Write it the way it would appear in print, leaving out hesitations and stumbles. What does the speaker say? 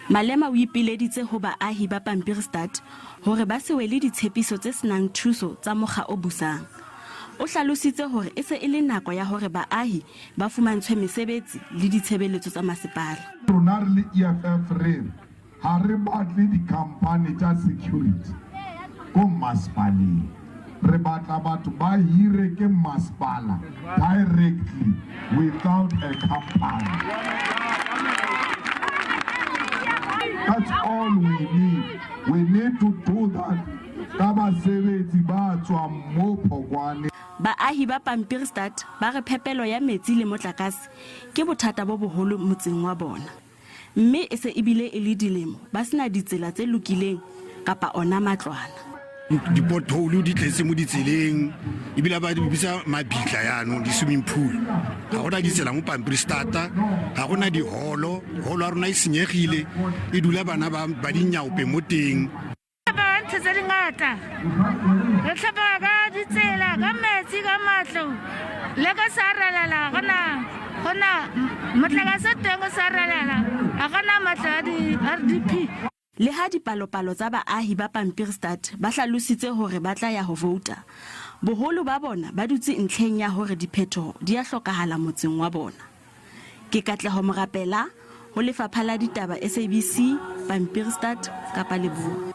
Malema o ipileditse ho baahi ba Pampierstad hore ba se wele ditshepiso tse senang thuso tsa mokga o busang. O hlalositse hore e se e le nako ya hore baahi ba fumantshwe mesebetsi le ditshebeletso tsa masepala. Rona re le EFF ha re batle di-company tsa security ko masepaleng. Re batla batho ba hire ke masepala directly without a company. That's all we need. We need to do that. Baahi ba Pampierstad ba re phepelo ya metsi le motlakase ke bothata bo boholo motseng wa bona. Mme e se ebile e le dilemo ba sena ditsela tse lokileng kapa ona matlwana. Dipotholo di tletse mo ditseleng ebile ba di bisa mabitla yana di swimming pool ga gona ditsela mo Pampierstad ga gona di holo a rona e senyegile e dula bana ba dinyaope mo teng. Tse ngata re tlhapa ka ditsela ka metsi ka matlo le ka saralala gona motlakase teng o saralala a gona matla di RDP. Le ha dipalopalo tsa baahi ba Pampierstad ba hlalositse hore ba tla ya ho vouta, boholo ba bona ba dutse ntlheng ya hore diphetho di a hlokahala motseng wa bona. Ke Katleho Morapela ho Lefapha la Ditaba SABC, Pampierstad, Kapa Lebowa.